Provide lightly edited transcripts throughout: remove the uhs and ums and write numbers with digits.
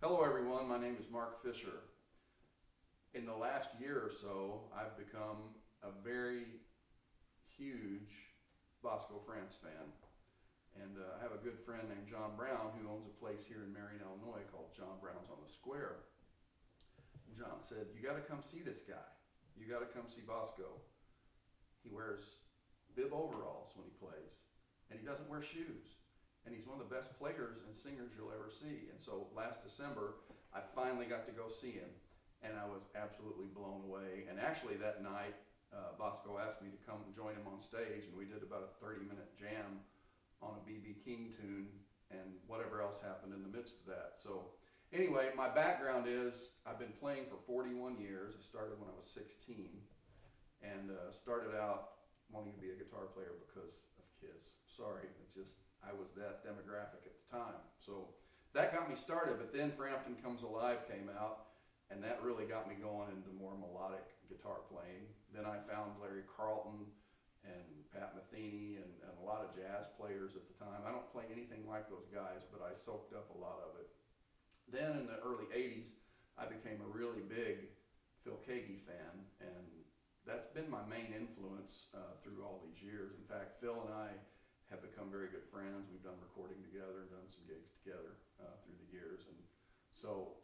Hello everyone, my name is Mark Fisher. In the last year or so, I've become a very huge Boscoe France fan. And I have a good friend named John Brown who owns a place here in Marion, Illinois called John Brown's on the Square. And John said, you gotta come see this guy. You gotta come see Boscoe. He wears bib overalls when he plays, and he doesn't wear shoes. And he's one of the best players and singers you'll ever see. And so last December, I finally got to go see him, and I was absolutely blown away. And actually that night, Boscoe asked me to come and join him on stage, and we did about a 30-minute jam on a B.B. King tune and whatever else happened in the midst of that. So anyway, my background is I've been playing for 41 years. I started when I was 16, and started out wanting to be a guitar player because of Kiss. Sorry, it's just I was that demographic at the time. So that got me started, but then Frampton Comes Alive came out, and that really got me going into more melodic guitar playing. Then I found Larry Carlton and Pat Metheny and a lot of jazz players at the time. I don't play anything like those guys, but I soaked up a lot of it. Then in the early 80s, I became a really big Phil Keaggy fan, and that's been my main influence through all these years. In fact, Phil and I have become very good friends. We've done recording together and done some gigs together through the years. And so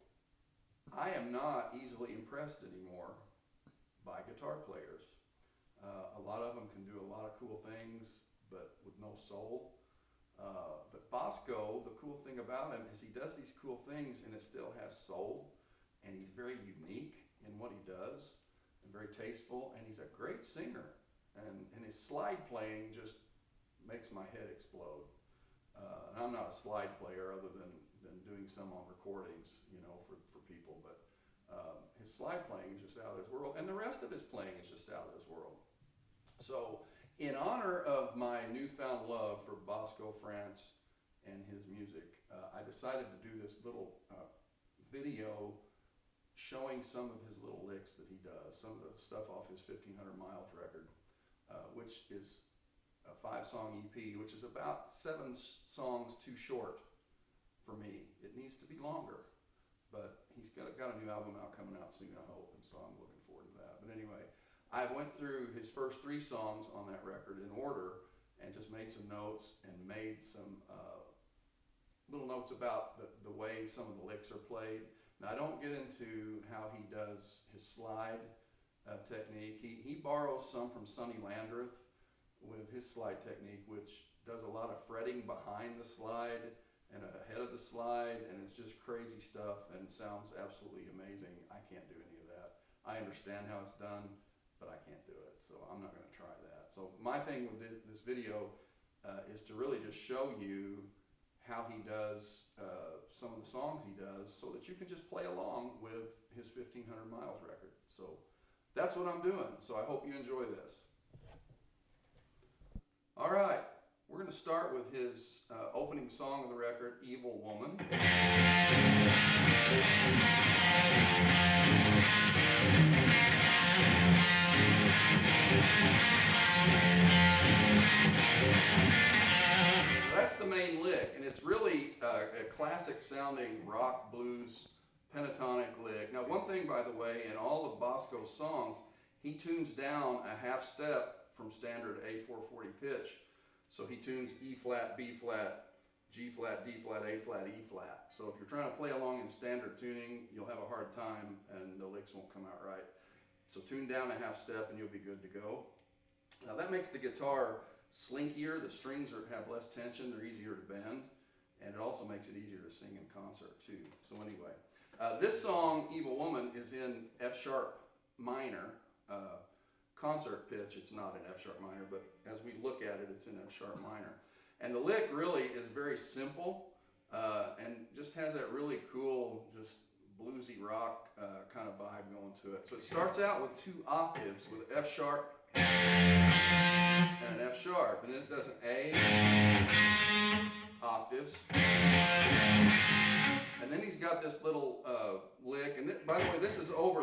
I am not easily impressed anymore by guitar players. A lot of them can do a lot of cool things, but with no soul. But Boscoe, the cool thing about him is he does these cool things and it still has soul, and he's very unique in what he does and very tasteful, and he's a great singer. And his slide playing just makes my head explode. And I'm not a slide player other than doing some on recordings, for people, but his slide playing is just out of this world, and the rest of his playing is just out of this world. So in honor of my newfound love for Boscoe France and his music, I decided to do this little video showing some of his little licks that he does, some of the stuff off his 1500 Miles record, which is a 5-song EP, which is about 7 songs too short for me. It needs to be longer, but he's got a new album out coming out soon, I hope, and so I'm looking forward to that. But anyway, I went through his first 3 songs on that record in order and just made some notes and made some little notes about the way some of the licks are played. Now, I don't get into how he does his slide technique. He borrows some from Sonny Landreth with his slide technique, which does a lot of fretting behind the slide and ahead of the slide, and it's just crazy stuff and sounds absolutely amazing. I can't do any of that. I understand how it's done, but I can't do it, so I'm not going to try that. So my thing with this video is to really just show you how he does some of the songs he does so that you can just play along with his 1500 Miles record. So that's what I'm doing, so I hope you enjoy this. All right, we're going to start with his opening song of the record, Evil Woman. That's the main lick, and it's really a classic sounding rock blues pentatonic lick. Now, one thing, by the way, in all of Boscoe's songs, he tunes down a half step from standard A440 pitch. So he tunes E flat, B flat, G flat, D flat, A flat, E flat. So if you're trying to play along in standard tuning, you'll have a hard time and the licks won't come out right. So tune down a half step and you'll be good to go. Now that makes the guitar slinkier, the strings have less tension, they're easier to bend, and it also makes it easier to sing in concert too. So anyway, this song, Evil Woman, is in F sharp minor. Concert pitch, it's not in F sharp minor, but as we look at it, it's in F sharp minor. And the lick really is very simple and just has that really cool, just bluesy rock kind of vibe going to it. So it starts out with 2 octaves with F sharp and an F sharp, and then it does an A octaves. And then he's got this little lick, and by the way, this is over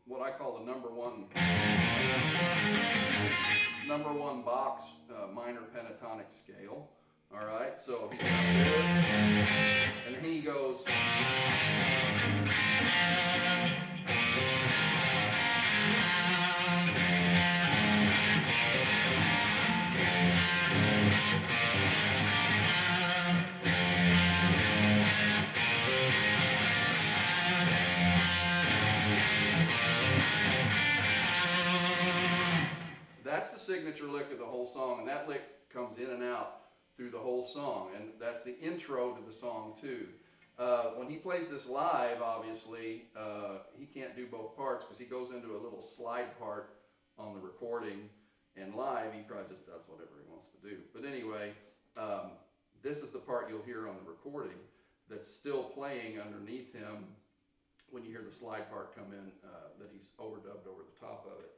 what I call the number one box minor pentatonic scale. All right, so he's got this, and then he goes. That's the signature lick of the whole song, and that lick comes in and out through the whole song, and that's the intro to the song too. When he plays this live, obviously, he can't do both parts because he goes into a little slide part on the recording, and live he probably just does whatever he wants to do. But anyway, this is the part you'll hear on the recording that's still playing underneath him when you hear the slide part come in, that he's overdubbed over the top of it.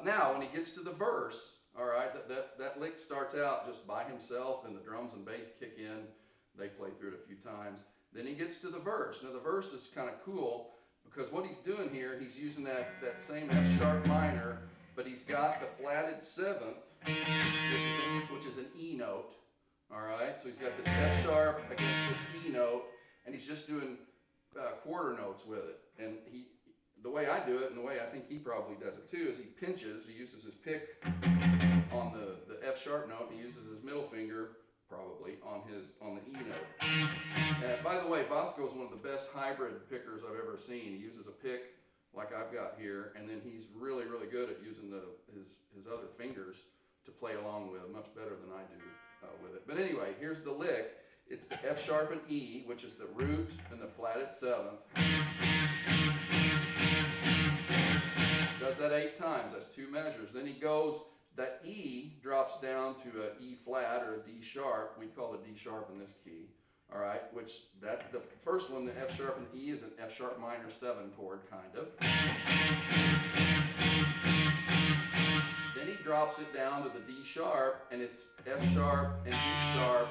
Now, when he gets to the verse, all right, that lick starts out just by himself, then the drums and bass kick in. They play through it a few times. Then he gets to the verse. Now, the verse is kind of cool because what he's doing here, he's using that same F sharp minor, but he's got the flatted seventh, which is an E note, all right? So he's got this F sharp against this E note, and he's just doing quarter notes with it. And the way I do it, and the way I think he probably does it too, is he pinches, he uses his pick on the F sharp note, and he uses his middle finger probably on the E note. By the way, Boscoe is one of the best hybrid pickers I've ever seen. He uses a pick like I've got here, and then he's really, really good at using his other fingers to play along with, much better than I do with it. But anyway, here's the lick. It's the F sharp and E, which is the root and the flatted seventh. Does that 8 times. That's 2 measures. Then he goes, that E drops down to a E flat or a D sharp. We call it D sharp in this key. All right, which the first one, the F sharp and E, is an F sharp minor 7 chord, kind of. Then he drops it down to the D sharp, and it's F sharp and D sharp,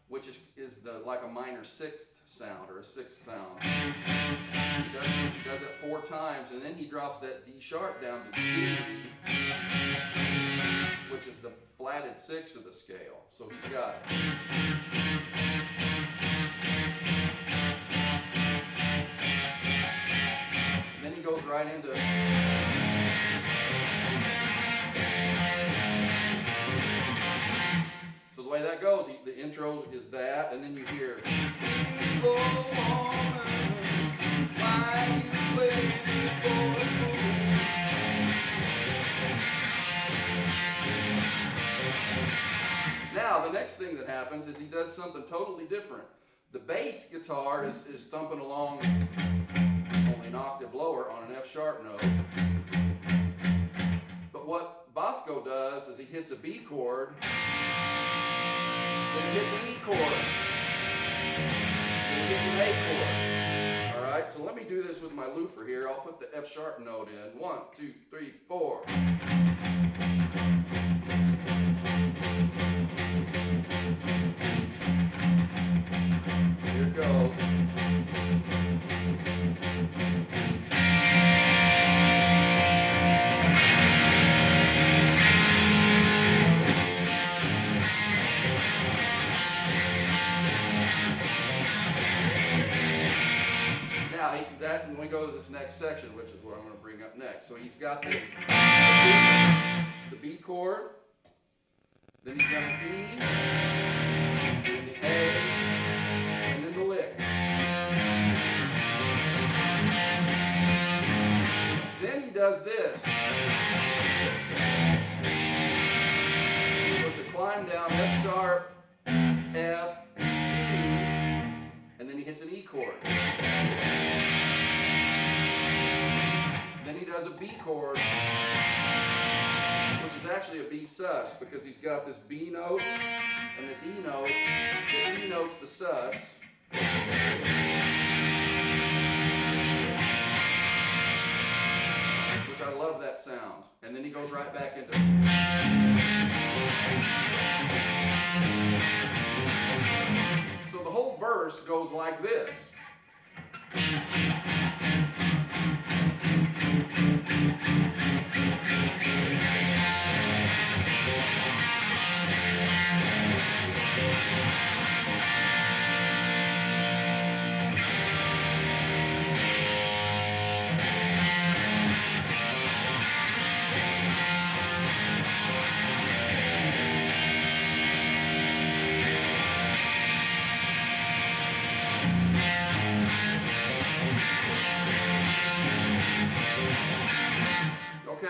which is like a minor 6th sound or a 6th sound. He does that 4 times, and then he drops that D sharp down to D, which is the flatted 6th of the scale. So he's got. And then he goes right into. So the way that goes, the intro is that, and then you hear, "Evil woman, why you play me for a fool?" Now, the next thing that happens is he does something totally different. The bass guitar is thumping along only an octave lower on an F sharp note. But what Boscoe does is he hits a B chord, then he hits an E chord, then he hits an A chord. All right, so let me do this with my looper here. I'll put the F sharp note in. 1, 2, 3, 4. Here it goes. When we go to this next section, which is what I'm going to bring up next. So he's got this, the B chord, then he's got an E, and the A, and then the lick. Then he does this. So it's a climb down F sharp, F, E, and then he hits an E chord. Then he does a B chord, which is actually a B sus, because he's got this B note and this E note. The E note's the sus. Which I love that sound. And then he goes right back into. So the whole verse goes like this.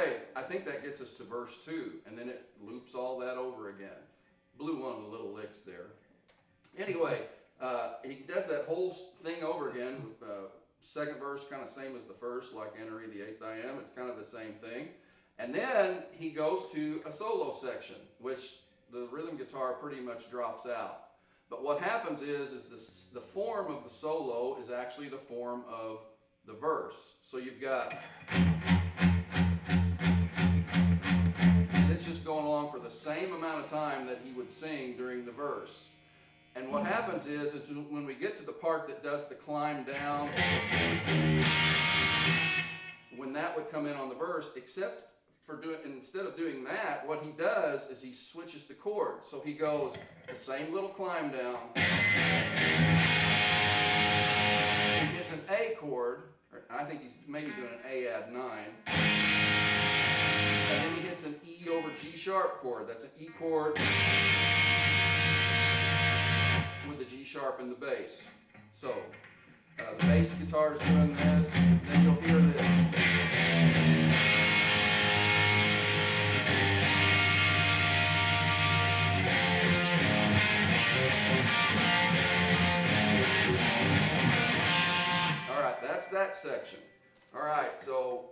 Okay, I think that gets us to verse 2, and then it loops all that over again. Blew one of the little licks there. Anyway, he does that whole thing over again. Second verse kind of same as the first, like enter the eighth I am. It's kind of the same thing. And then he goes to a solo section, which the rhythm guitar pretty much drops out. But what happens is the form of the solo is actually the form of the verse. So you've got, and it's just going along for the same amount of time that he would sing during the verse. And what happens is when we get to the part that does the climb down, when that would come in on the verse, except for instead of doing that, what he does is he switches the chords. So he goes the same little climb down. He hits an A chord, or I think he's maybe doing an A add 9. And then he hits an E over G sharp chord. That's an E chord with the G sharp in the bass. So the bass guitar is doing this, then you'll hear this. That's that section. All right, so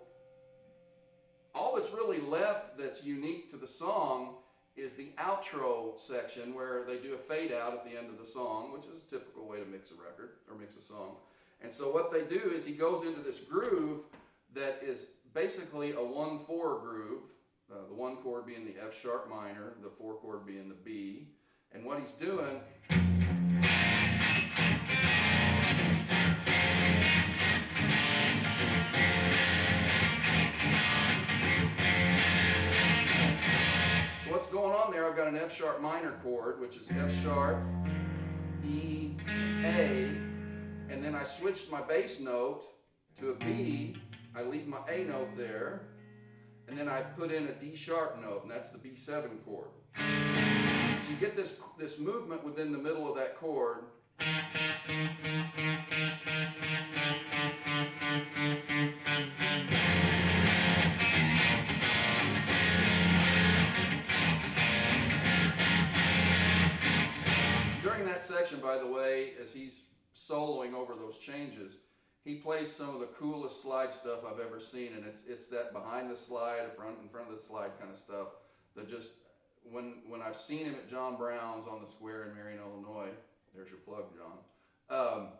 all that's really left that's unique to the song is the outro section where they do a fade out at the end of the song, which is a typical way to mix a record or mix a song. And so what they do is he goes into this groove that is basically a 1-4 groove, the 1 chord being the F sharp minor, the 4 chord being the B. And what he's doing, what's going on there, I've got an F sharp minor chord, which is F sharp, E, A, and then I switched my bass note to a B. I leave my A note there, and then I put in a D sharp note, and that's the B7 chord. So you get this movement within the middle of that chord. Section, by the way, as he's soloing over those changes, he plays some of the coolest slide stuff I've ever seen, and it's that behind the slide, in front of the slide kind of stuff that just, when I've seen him at John Brown's on the square in Marion, Illinois, there's your plug, John.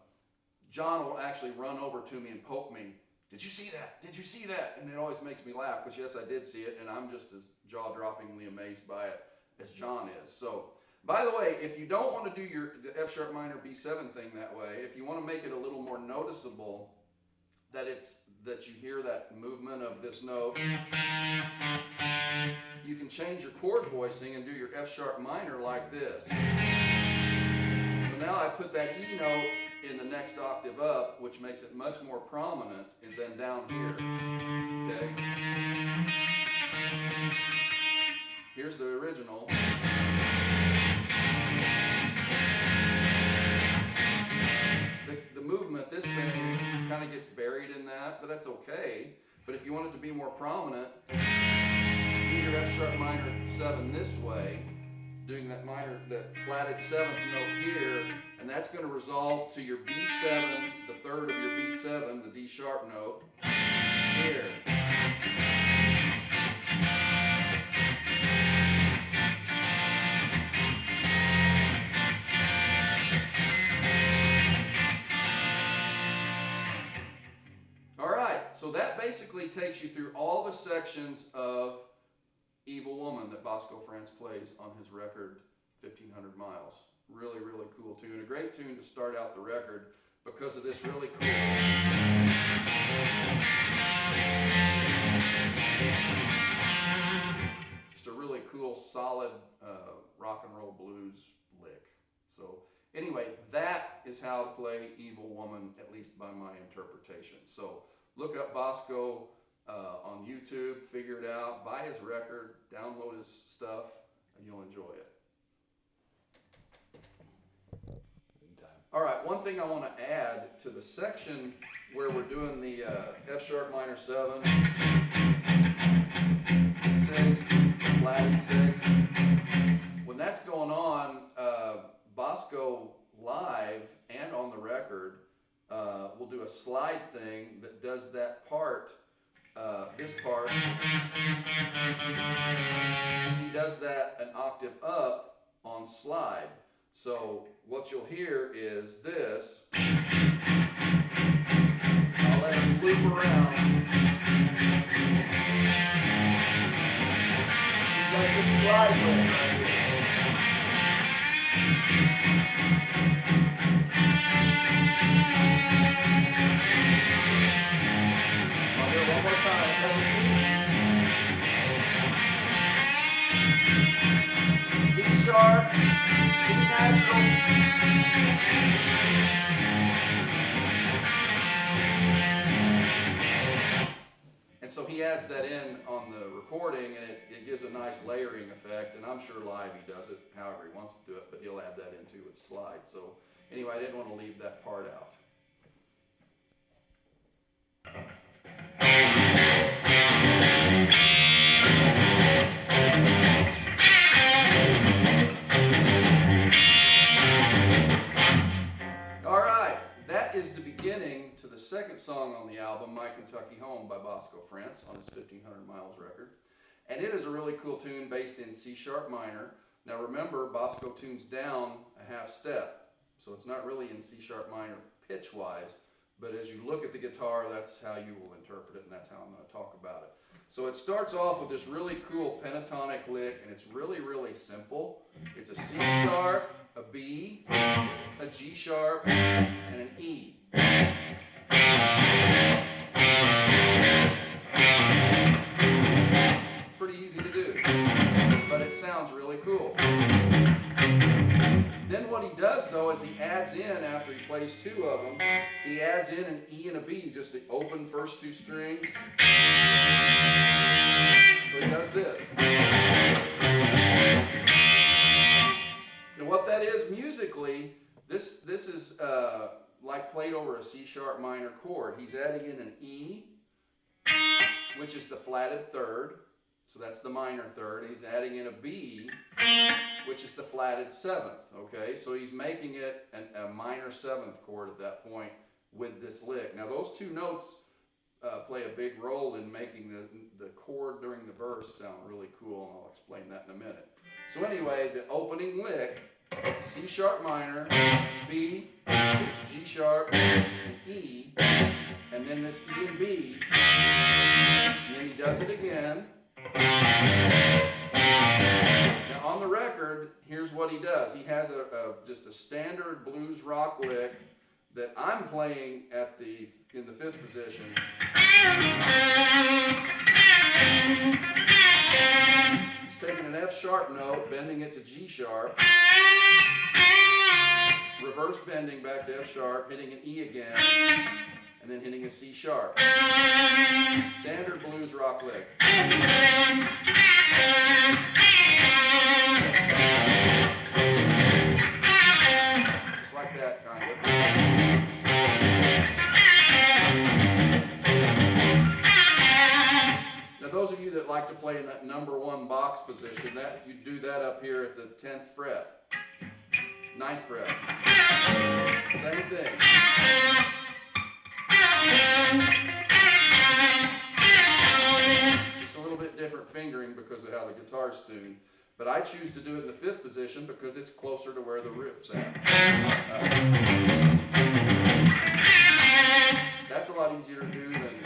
John will actually run over to me and poke me. Did you see that? Did you see that? And it always makes me laugh because yes, I did see it, and I'm just as jaw-droppingly amazed by it as John is. So, by the way, if you don't want to do the F sharp minor B7 thing that way, if you want to make it a little more noticeable, that you hear that movement of this note, you can change your chord voicing and do your F sharp minor like this. So now I've put that E note in the next octave up, which makes it much more prominent than down here. Okay? Here's the original. The movement, this thing kind of gets buried in that, but that's okay. But if you want it to be more prominent, do your F sharp minor 7 this way, doing that flatted 7th note here, and that's going to resolve to your B7, the third of your B7, the D sharp note, here. So that basically takes you through all the sections of Evil Woman that Boscoe France plays on his record, 1,500 Miles. Really, really cool tune. A great tune to start out the record because of this really cool. Just a really cool, solid rock and roll blues lick. So anyway, that is how to play Evil Woman, at least by my interpretation. So look up Boscoe on YouTube, figure it out, buy his record, download his stuff, and you'll enjoy it. Anytime. All right, one thing I want to add to the section where we're doing the F sharp minor 7, the 6th, the flatted 6th. When that's going on, Boscoe live and on the record will do a slide thing that does that part, this part. He does that an octave up on slide. So what you'll hear is this. I'll let him loop around. He does the slide lick right here. I'll do it one more time. It doesn't E. D sharp, D natural. And so he adds that in on the recording, and it gives a nice layering effect, and I'm sure live he does it however he wants to do it, but he'll add that into its slide. So anyway, I didn't want to leave that part out. All right, that is the beginning to the second song on the album, My Kentucky Home by Boscoe France, on his 1500 Miles record. And it is a really cool tune based in C sharp minor. Now remember, Boscoe tunes down a half step, so it's not really in C sharp minor pitch-wise, but as you look at the guitar, that's how you will interpret it, and that's how I'm going to talk about it. So it starts off with this really cool pentatonic lick, and it's really, really simple. It's a C sharp, a B, a G sharp, and an E. Pretty easy to do, but it sounds really cool. Then what he does, though, is he adds in, after he plays two of them, he adds in an E and a B, just the open first two strings. So he does this. Now what that is musically, this is like played over a C sharp minor chord. He's adding in an E, which is the flatted third, so that's the minor third. He's adding in a B, which is the flatted seventh, okay? So he's making it a minor seventh chord at that point with this lick. Now those two notes play a big role in making the chord during the verse sound really cool, and I'll explain that in a minute. So anyway, the opening lick, C sharp minor, B, G sharp, and E, and then this E and B, and then he does it again. Now on the record, here's what he does. He has just a standard blues rock lick that I'm playing in the fifth position. He's taking an F sharp note, bending it to G sharp, reverse bending back to F sharp, hitting an E again, and then hitting a C sharp. Standard blues rock lick. Just like that, kind of. Now those of you that like to play in that number one box position, you do that up here at the 10th fret. 9th fret. Same thing. Just a little bit different fingering because of how the guitar's tuned. But I choose to do it in the fifth position because it's closer to where the riff's at. That's a lot easier to do than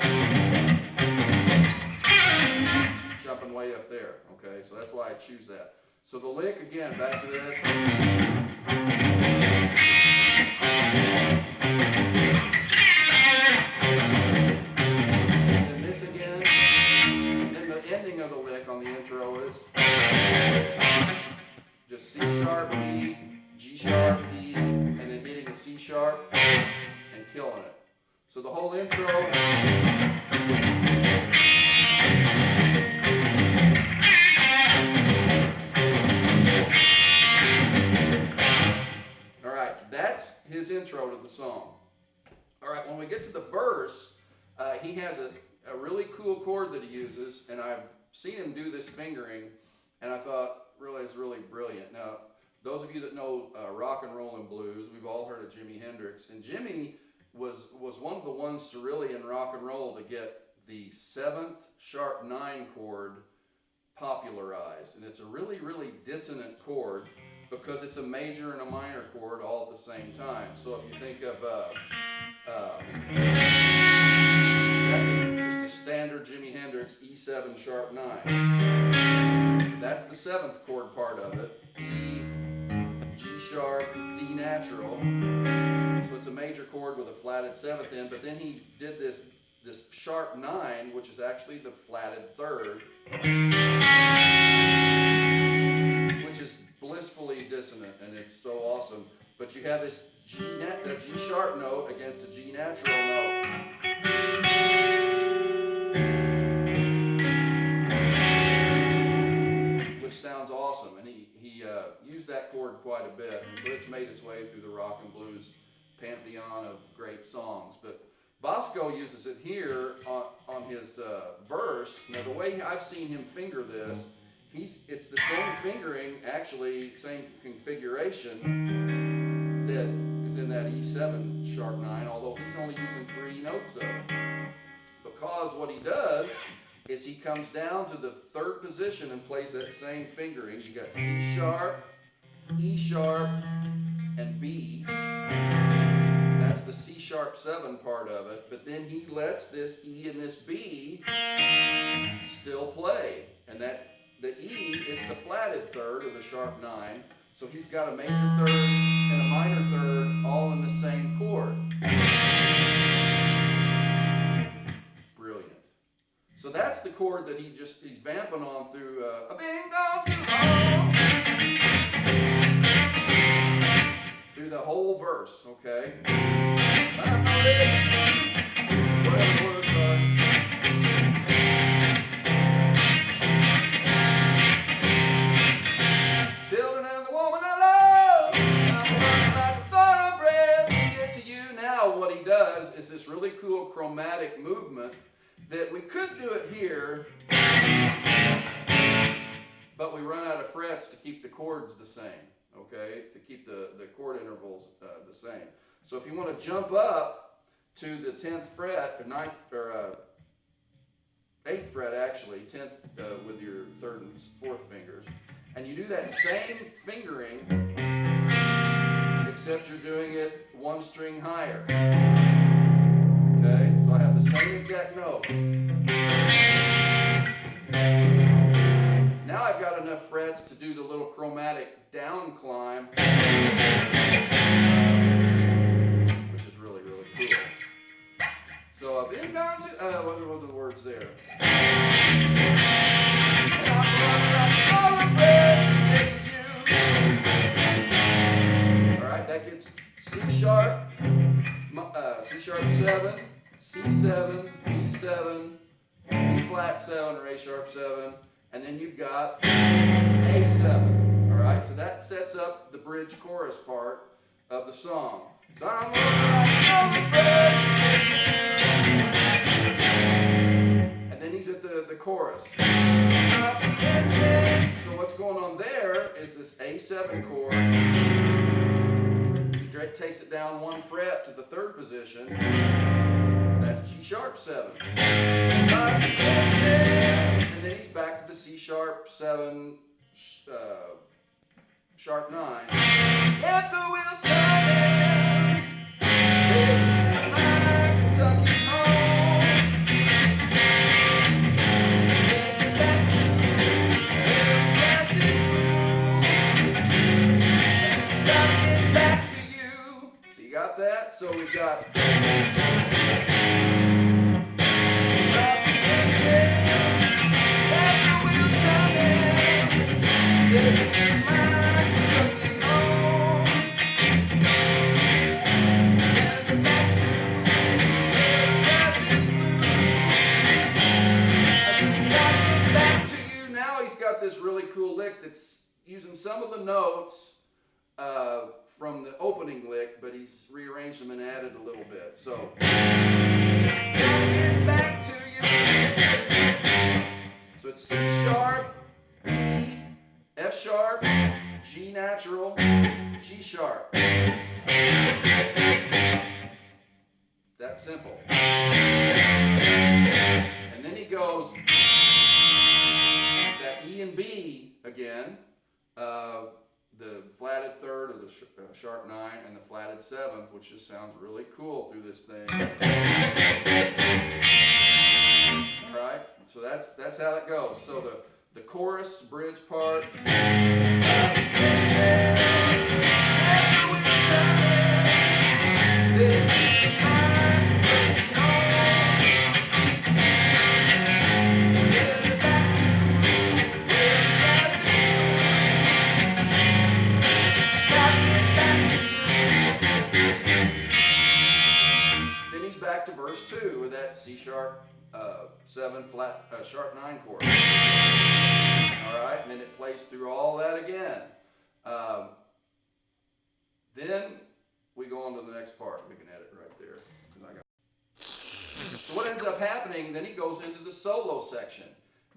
jumping way up there. Okay, so that's why I choose that. So the lick, again, back to this. And then this again. And then the ending of the lick on the intro is just C sharp, E, G sharp, E, and then hitting a C sharp and killing it. So the whole intro. That's his his intro to the song. All right, when we get to the verse, he has a really cool chord that he uses, and I've seen him do this fingering, and I thought, really, it's really brilliant. Now, those of you that know rock and roll and blues, we've all heard of Jimi Hendrix, and Jimi was one of the ones to really in rock and roll to get the 7th sharp 9 chord popularized, and it's a really, really dissonant chord because it's a major and a minor chord all at the same time. So if you think of that's just a standard Jimi Hendrix E7 sharp 9. That's the 7th chord part of it. E, G sharp, D natural. So it's a major chord with a flatted 7th in, but then he did this sharp 9, which is actually the flatted 3rd, which is blissfully dissonant, and it's so awesome. But you have this G sharp note against a G natural note. Which sounds awesome, and he used that chord quite a bit, and so it's made its way through the rock and blues pantheon of great songs. But Boscoe uses it here on his verse. Now, the way I've seen him finger this, it's the same fingering, actually, same configuration that is in that E7 sharp 9, although he's only using 3 notes of it. Because what he does is he comes down to the 3rd position and plays that same fingering. You got C sharp, E sharp, and B. That's the C sharp 7 part of it, but then he lets this E and this B still play, and that the E is the flatted 3rd of the sharp 9, so he's got a major 3rd and a minor 3rd all in the same chord. Brilliant. So that's the chord that he's vamping on through I've been gone too long. Through the whole verse, okay? Whatever the words are. Children and the woman I love, I'm running like a thoroughbred to get to you. Now what he does is this really cool chromatic movement that we could do it here, but we run out of frets to keep the chords the same. Okay, to keep the chord intervals the same. So if you want to jump up to the 10th fret, or 9th, or 8th fret actually, 10th with your 3rd and 4th fingers, and you do that same fingering, except you're doing it 1 string higher. Okay, so I have the same exact notes. Now I've got enough frets to do the little chromatic down climb, which is really, really cool. So I've been down to, what are the words there? And I'm running like a thoroughbred to get to you. All right, that gets C sharp 7, C7, B7, B flat 7 or A sharp 7, and then you've got A7. All right, so that sets up the bridge chorus part of the song. So I'm running like a thoroughbred to get to you. And then he's at the chorus. Stop the engines. So what's going on there is this A7 chord. He takes it down 1 fret to the 3rd position. That's G sharp 7. Stop the engines. And then he's back to the C sharp 7, sharp 9. Get the wheel turning. Take me to my Kentucky home. Take me back to where the grass is blue. I just gotta get back to you. So you got that? So we got stop the engines. Get the wheel turning. Take me to my Kentucky home. Send me back to where the grass is blue. I just gotta get back to you. Now he's got this really cool lick that's using some of the notes from the opening lick, but he's rearranged them and added a little bit. So, just gotta get back to you. So it's C sharp, E, F sharp, G natural, G sharp. That simple. And then he goes that E and B again, the flatted third of the sharp 9 and the flatted 7th, which just sounds really cool through this thing. All right, so that's how it goes. So the chorus bridge part. Back to verse 2 with that C sharp 7 flat sharp 9 chord. All right, and then it plays through all that again. Then we go on to the next part. We can edit right there. So what ends up happening, then he goes into the solo section,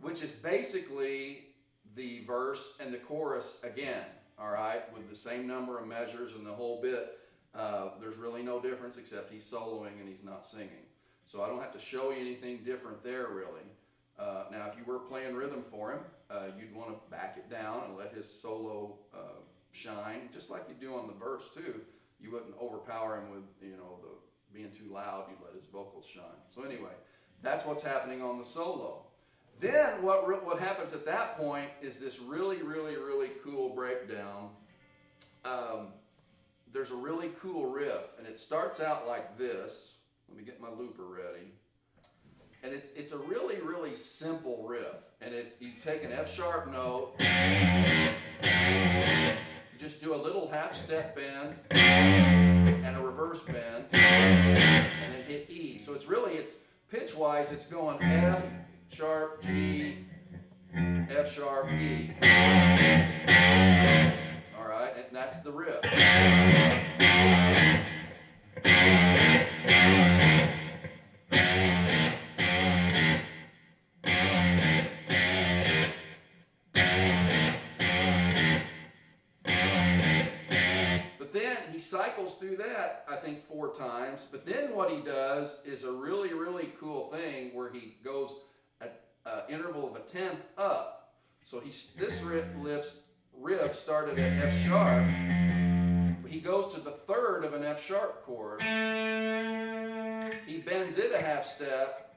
which is basically the verse and the chorus again, all right, with the same number of measures and the whole bit. There's really no difference except he's soloing and he's not singing. So I don't have to show you anything different there really. Now if you were playing rhythm for him, you'd want to back it down and let his solo shine, just like you do on the verse too. You wouldn't overpower him with, the being too loud, you'd let his vocals shine. So anyway, that's what's happening on the solo. Then what happens at that point is this really, really, really cool breakdown. There's a really cool riff, and it starts out like this. Let me get my looper ready. And it's a really, really simple riff. And you take an F sharp note, you just do a little half step bend and a reverse bend, and then hit E. So it's pitch-wise, it's going F sharp, G, F sharp, E. All right, and that's the riff. But then he cycles through that, I think, 4 times. But then what he does is a really, really cool thing where he goes at an interval of a 10th up. So this riff started at F sharp. He goes to the 3rd of an F sharp chord. He bends it a half step.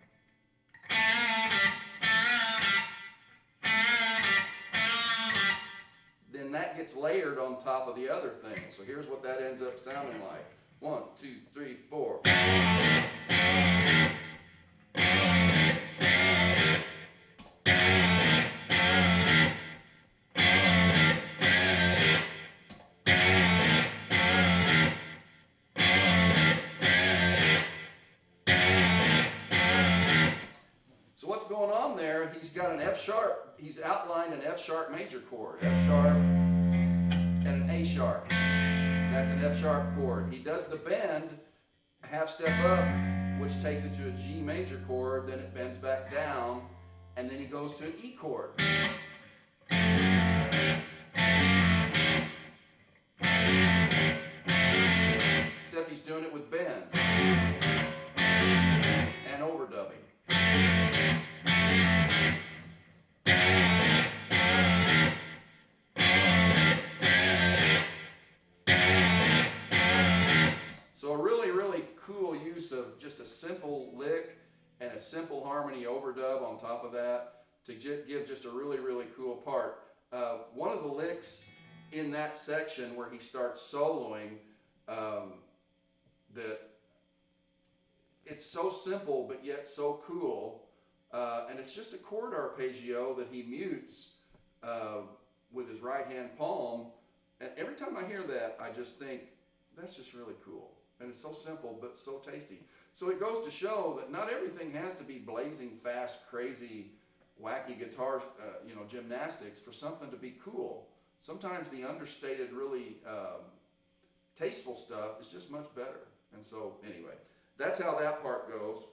Then that gets layered on top of the other thing. So here's what that ends up sounding like. 1, 2, 3, 4. Going on there, he's got an F sharp, he's outlined an F sharp major chord, F sharp and an A sharp. That's an F sharp chord. He does the bend, half step up, which takes it to a G major chord, then it bends back down, and then he goes to an E chord. Except he's doing it with bends and overdubbing. So a really, really cool use of just a simple lick and a simple harmony overdub on top of that to give just a really, really cool part. One of the licks in that section where he starts soloing, it's so simple but yet so cool, and it's just a chord arpeggio that he mutes with his right hand palm, and every time I hear that I just think that's just really cool, and it's so simple but so tasty. So it goes to show that not everything has to be blazing fast, crazy, wacky guitar gymnastics for something to be cool. Sometimes the understated, really tasteful stuff is just much better. And so anyway, that's how that part goes.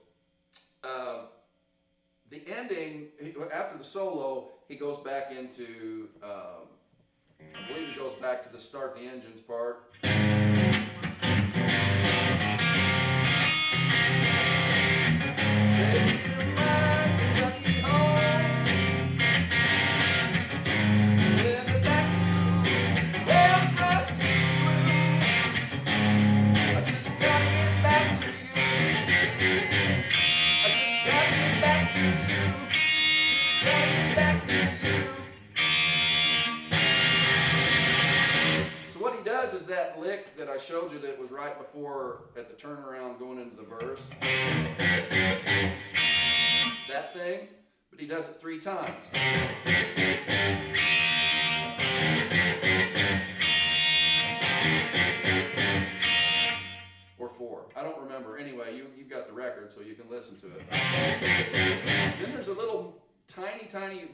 The ending, after the solo, he goes back into, I believe he goes back to the start the engines part. Take me to my Kentucky home. Send me back to where the grass is blue. I just gotta get back to you. I just gotta get back to you. Just gotta get back to you. So what he does is that lick that I showed you that was right before at the turnaround going into the verse. That thing, but he does it 3 times. Or 4. I don't remember. Anyway, you've got the record, so you can listen to it. Then there's a little tiny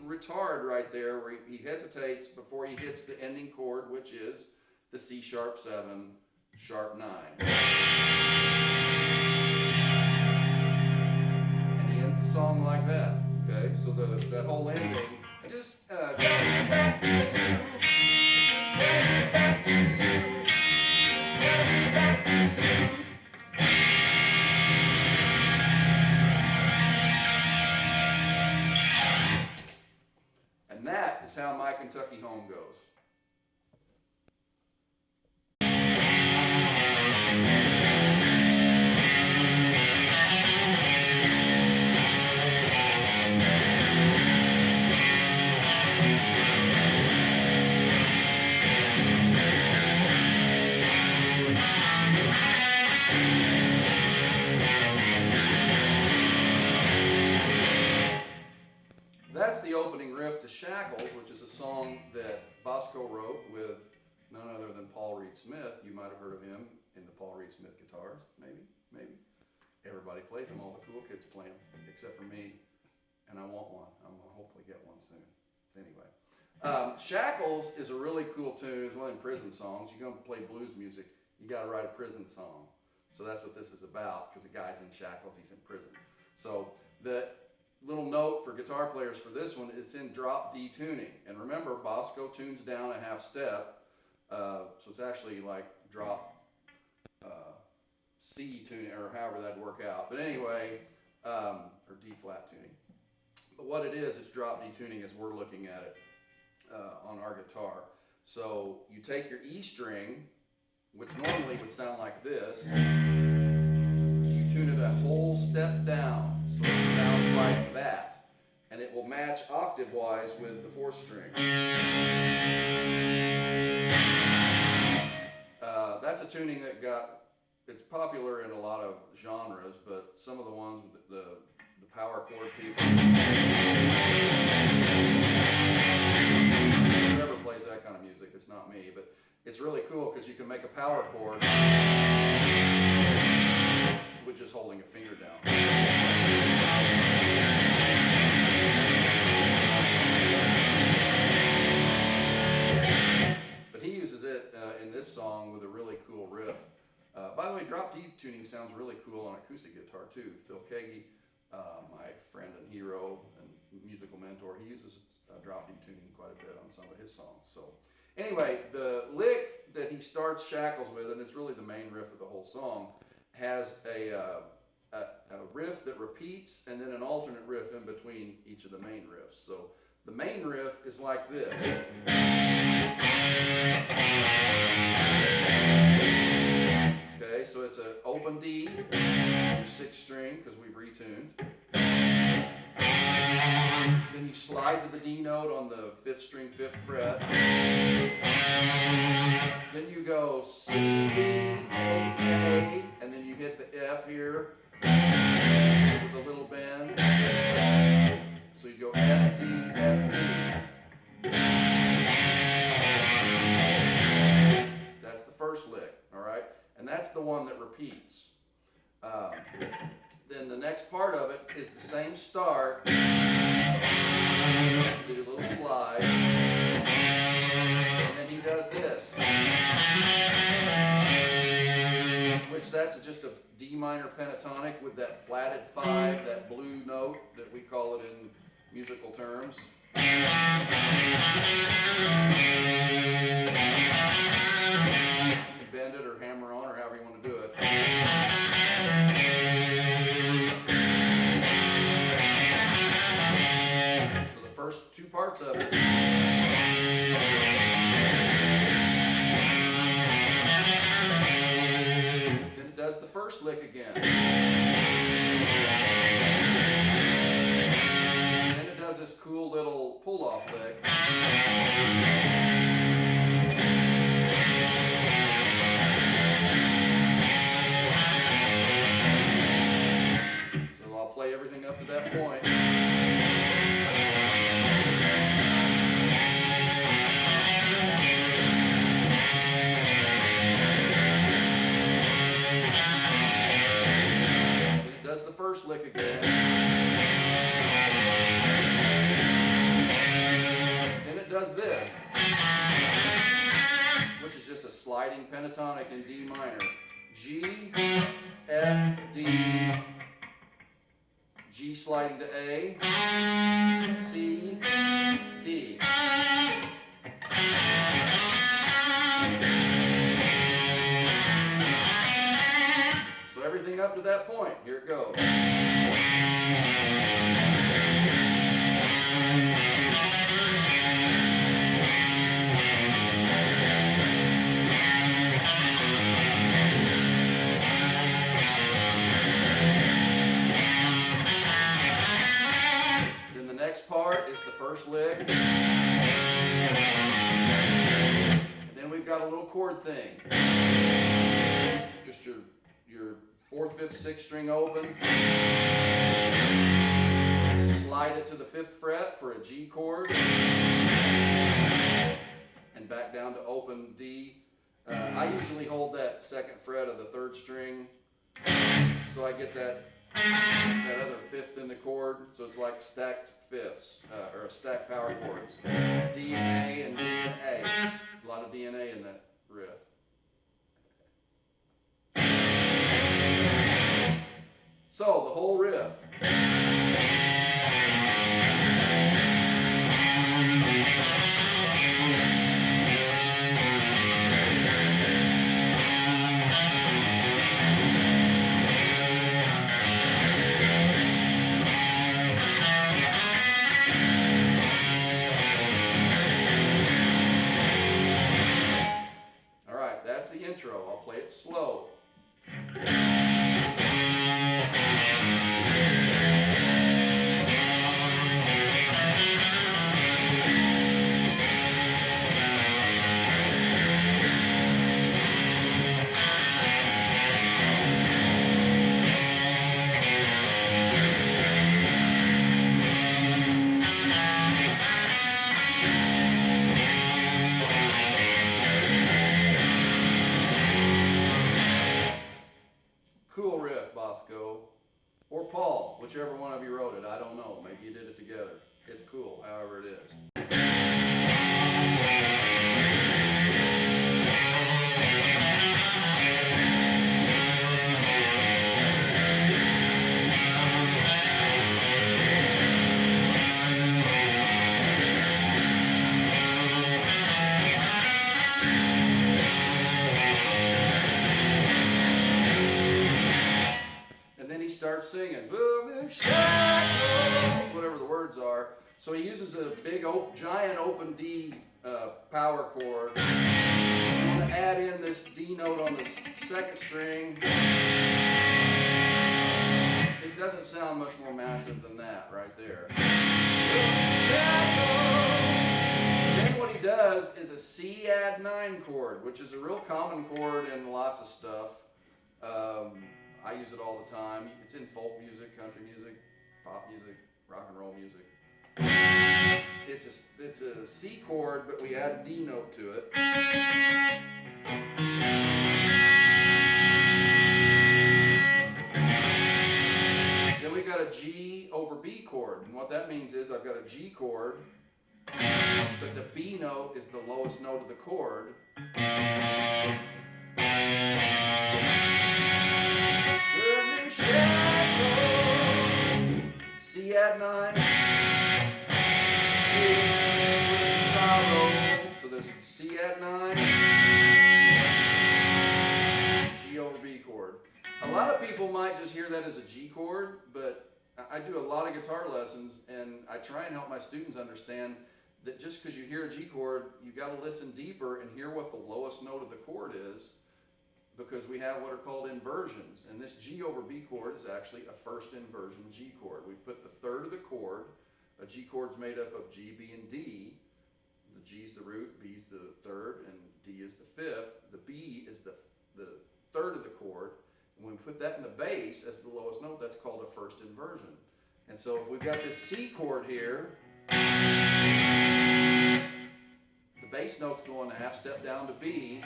retard right there where he hesitates before he hits the ending chord, which is the C sharp 7, sharp 9. And he ends the song like that. Okay, so that whole ending, I just gotta get back to you. Just gotta get back to you. Just gotta get back to you. And that is how My Kentucky Home goes. That's the opening riff to Shackles, which is a song that Boscoe wrote with none other than Paul Reed Smith. You might have heard of him in the Paul Reed Smith guitars, maybe. Everybody plays them, all the cool kids play them, except for me, and I want one. I'm going to hopefully get one soon. Anyway, Shackles is a really cool tune. It's one of them prison songs. You're going to play blues music, you got to write a prison song. So that's what this is about, because the guy's in shackles, he's in prison. So the little note for guitar players for this one, it's in drop D tuning. And remember, Boscoe tunes down a half step, so it's actually like drop C tuning, or however that'd work out. But anyway, or D flat tuning. But what it is drop D tuning as we're looking at it on our guitar. So you take your E string, which normally would sound like this, you tune it a whole step down, so it sounds like that, and it will match octave-wise with the 4th string. That's a tuning that it's popular in a lot of genres, but some of the ones with the power chord people, whoever plays that kind of music, it's not me, but it's really cool because you can make a power chord with just holding a finger down. But he uses it in this song with a really cool riff. By the way, drop D tuning sounds really cool on acoustic guitar too. Phil Kagi, my friend and hero and musical mentor, he uses drop D tuning quite a bit on some of his songs. So anyway, the lick that he starts Shackles with, and it's really the main riff of the whole song, has a riff that repeats and then an alternate riff in between each of the main riffs. So the main riff is like this. Okay, so it's an open D, your 6th string, because we've retuned. Then you slide to the D note on the 5th string, 5th fret. Then you go C, B, A, A, and then you hit the F here with a little bend. So you go F, D, F, D. That's the first lick, all right? And that's the one that repeats. Then the next part of it is the same start. Do a little slide. And then he does does this, which that's just a D minor pentatonic with that flatted 5, that blue note that we call it in musical terms. You can bend it or hammer on or however you want to do it. So the first two parts of it. Then it does the first lick again. Then it does this cool little pull-off lick. So I'll play everything up to that point. The first lick again. Then it does this, which is just a sliding pentatonic in D minor. G, F, D, G sliding to A, C, D. So everything up to that point, here it goes. Then the next part is the first lick. And then we've got a little chord thing. Just your 4th, 5th, 6th string open. Slide it to the 5th fret for a G chord. And back down to open D. I usually hold that 2nd fret of the 3rd string, so I get that other 5th in the chord. So it's like stacked 5ths, or stacked power chords. D and A and D and A. A lot of D and A in that riff. So the whole riff. All right, that's the intro. I'll play it slow. Cool riff, Boscoe. Or Paul, whichever one of you wrote it. I don't know. Maybe you did it together. It's cool, however it is. Starts singing, boom, shackles, whatever the words are. So he uses a big, giant open D power chord. If you want to add in this D note on the 2nd string, it doesn't sound much more massive than that right there. Shackles. Then what he does is a C add 9 chord, which is a real common chord in lots of stuff. I use it all the time. It's in folk music, country music, pop music, rock and roll music. It's a C chord, but we add a D note to it. Then we got a G over B chord. And what that means is I've got a G chord, but the B note is the lowest note of the chord. C add 9, dealing with sorrow. So there's C add 9, G over B chord. A lot of people might just hear that as a G chord, but I do a lot of guitar lessons, and I try and help my students understand that just because you hear a G chord, you got to listen deeper and hear what the lowest note of the chord is, because we have what are called inversions, and this G over B chord is actually a first inversion G chord. We've put the third of the chord. A G chord's made up of G, B, and D. The G's the root, B's the third, and D is the fifth. The B is the third of the chord. And when we put that in the bass as the lowest note, that's called a first inversion. And so if we've got this C chord here, the bass note's going a half step down to B.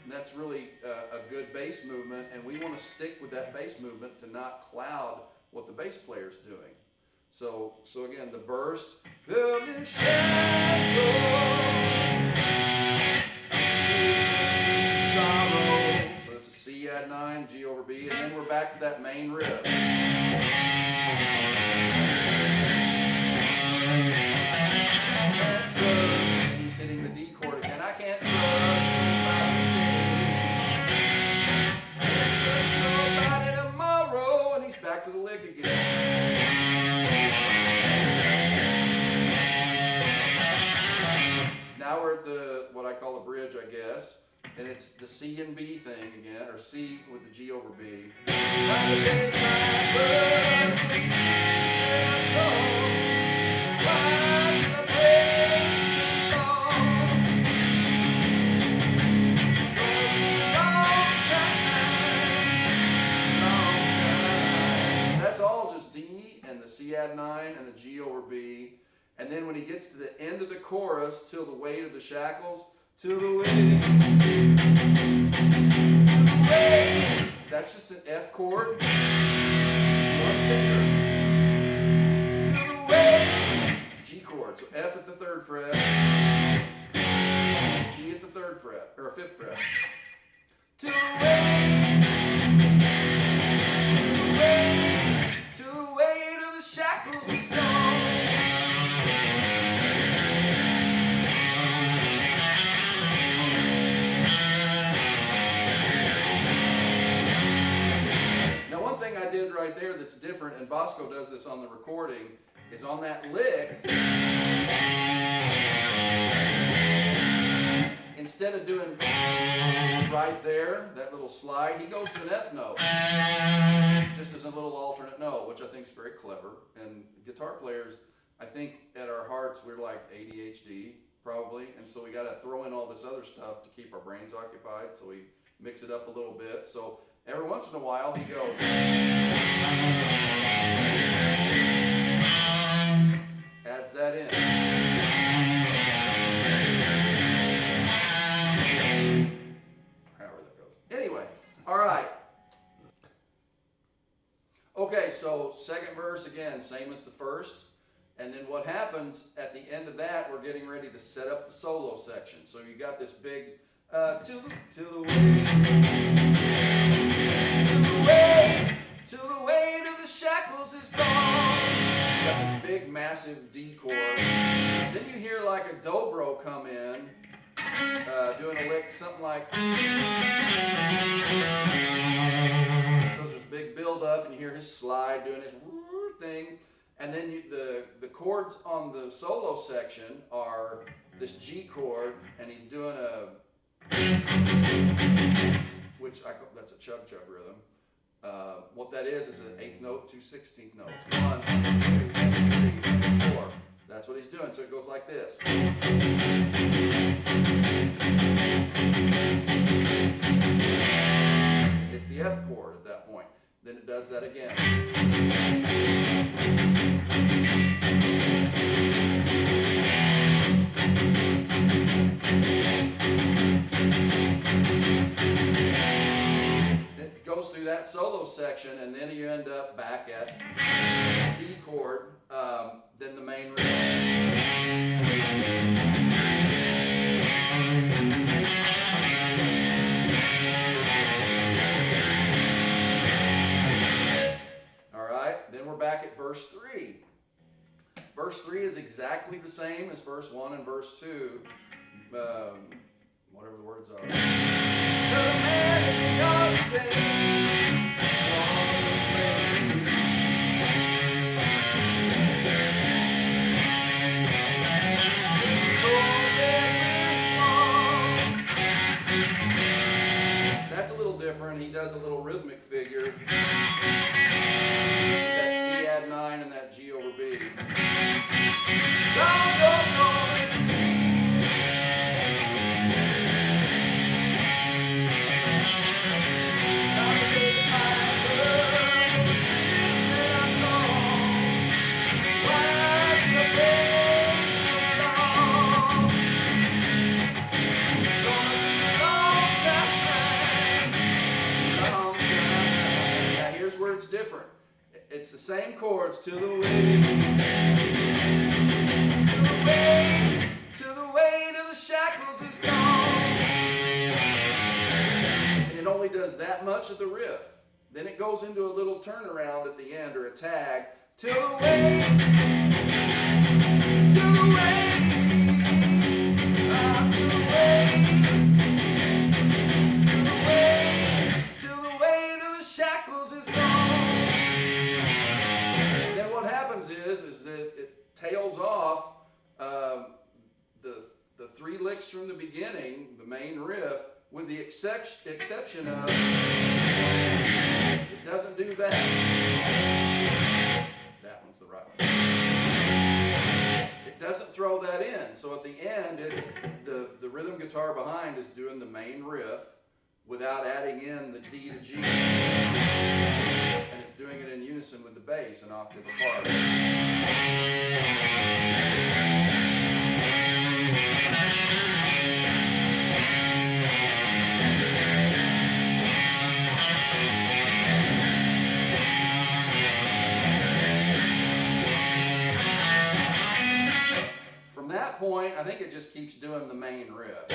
And that's really a good bass movement, and we want to stick with that bass movement to not cloud what the bass player's doing. So again, the verse, building shackles, dealing with sorrow. So that's a C add 9, G over B, and then we're back to that main riff. Can't trust, and he's hitting the D chord again. I can't trust nobody today. Can't trust nobody tomorrow, and he's back to the lick again. Now we're at what I call a bridge, I guess, and it's the C and B thing again, or C with the G over B. Trying to pay my blood for the seas that I've gone. Why did I break the law? It's gonna be a long time. So that's all just D and the C add 9 and the G over B. And then when he gets to the end of the chorus, till the weight of the shackles, till the weight, that's just an F chord, one finger, till the weight, G chord, so F at the 3rd fret, G at the 3rd fret, or 5th fret, till the weight, till the weight of the shackles is gone. I did right there that's different, and Boscoe does this on the recording, is on that lick, instead of doing right there, that little slide, he goes to an F note, just as a little alternate note, which I think is very clever. And guitar players, I think at our hearts, we're like ADHD, probably, and so we got to throw in all this other stuff to keep our brains occupied, so we mix it up a little bit. So every once in a while, he goes, adds that in. However that goes. Anyway, all right. Okay, so second verse again, same as the first. And then what happens at the end of that, we're getting ready to set up the solo section. So you got this big, till the weight of the shackles is gone. You got this big, massive D chord. Then you hear like a dobro come in, doing a lick, something like. So there's this big build up, and you hear his slide doing his thing. And then the chords on the solo section are this G chord, and he's doing that's a chug chug rhythm. What that is an 8th note, 2 16th notes. 1 and a 2 and a 3 and a 4. That's what he's doing. So it goes like this. It's the F chord at that point. Then it does that again. goes through that solo section, and then you end up back at D chord, then the main riff. All right, then we're back at verse 3. Verse 3 is exactly the same as verse 1 and verse 2. Whatever the words are. Could a man in the yard today That's a little different. He does a little rhythmic figure with that C add 9 and that G over B. So you're gonna see. Different. It's the same chords to the way, to the way, to the way to the shackles is gone. And it only does that much of the riff. Then it goes into a little turnaround at the end or a tag. To the way, to the way, to the way, to the way, to the way to the shackles is gone. Is that it tails off the 3 licks from the beginning, the main riff, with the exception of it doesn't do that. That one's the right one. It doesn't throw that in. So at the end, it's the rhythm guitar behind is doing the main riff without adding in the D to G. And it's doing it in unison with the bass, an octave apart. From that point, I think it just keeps doing the main riff.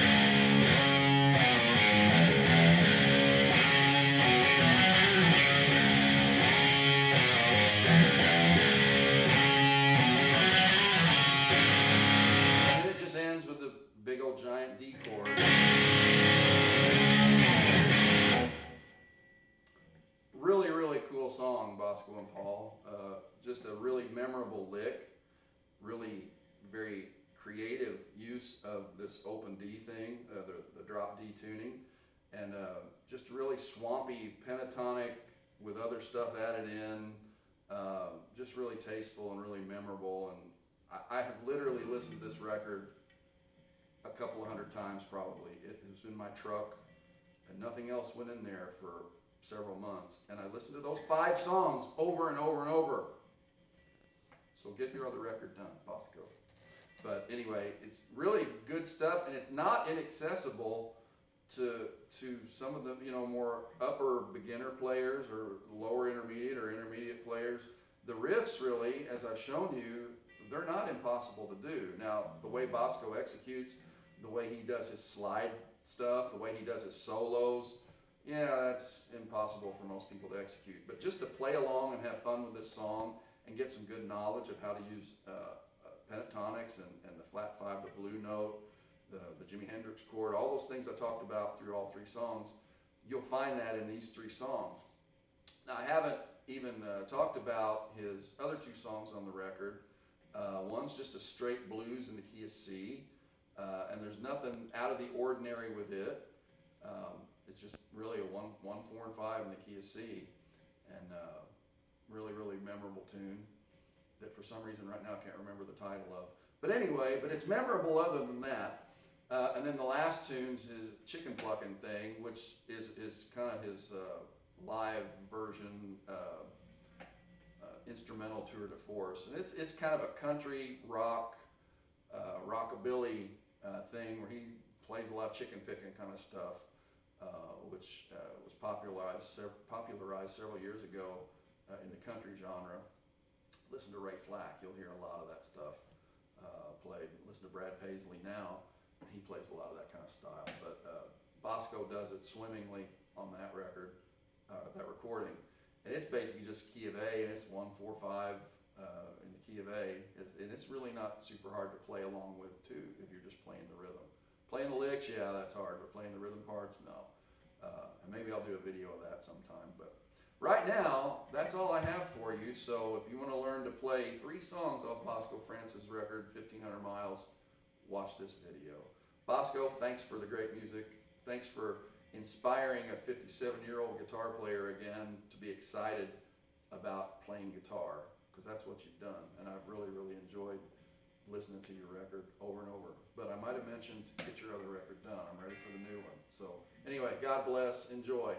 Big old giant D chord. Really, really cool song, Boscoe and Paul. Just a really memorable lick. Really very creative use of this open D thing, the drop D tuning. And just really swampy pentatonic with other stuff added in. Just really tasteful and really memorable. And I have literally listened to this record a couple of hundred times probably. It was in my truck and nothing else went in there for several months. And I listened to those 5 songs over and over and over. So get your other record done, Boscoe. But anyway, it's really good stuff, and it's not inaccessible to some of the more upper beginner players or lower intermediate or intermediate players. The riffs really, as I've shown you, they're not impossible to do. Now, the way Boscoe executes, the way he does his slide stuff, the way he does his solos, yeah, that's impossible for most people to execute. But just to play along and have fun with this song and get some good knowledge of how to use pentatonics and the flat 5, the blue note, the Jimi Hendrix chord, all those things I talked about through all 3 songs, you'll find that in these 3 songs. Now, I haven't even talked about his other 2 songs on the record. One's just a straight blues in the key of C, and there's nothing out of the ordinary with it. It's just really a 1, 4, and 5 in the key of C, and really, really memorable tune that for some reason right now I can't remember the title of. But anyway, but it's memorable other than that. And then the last tune's his chicken plucking thing, which is kind of his live version instrumental tour de force. And it's kind of a country rock, rockabilly thing where he plays a lot of chicken picking kind of stuff. which was popularized several years ago in the country genre. Listen to Ray Flack, you'll hear a lot of that stuff played. Listen to Brad Paisley now, and he plays a lot of that kind of style. But Boscoe does it swimmingly on that record, that recording. And it's basically just key of A, and it's 1-4-5 in the key of A. And it's really not super hard to play along with, too, if you're just playing the rhythm. Playing the licks, yeah, that's hard, but playing the rhythm parts, no. And maybe I'll do a video of that sometime. But right now, that's all I have for you. So if you want to learn to play 3 songs off Boscoe France's record, 1,500 Miles, watch this video. Boscoe, thanks for the great music. Thanks for inspiring a 57-year-old guitar player again to be excited about playing guitar, because that's what you've done. And I've really, really enjoyed listening to your record over and over. But I might have mentioned to get your other record done. I'm ready for the new one. So anyway, God bless. Enjoy.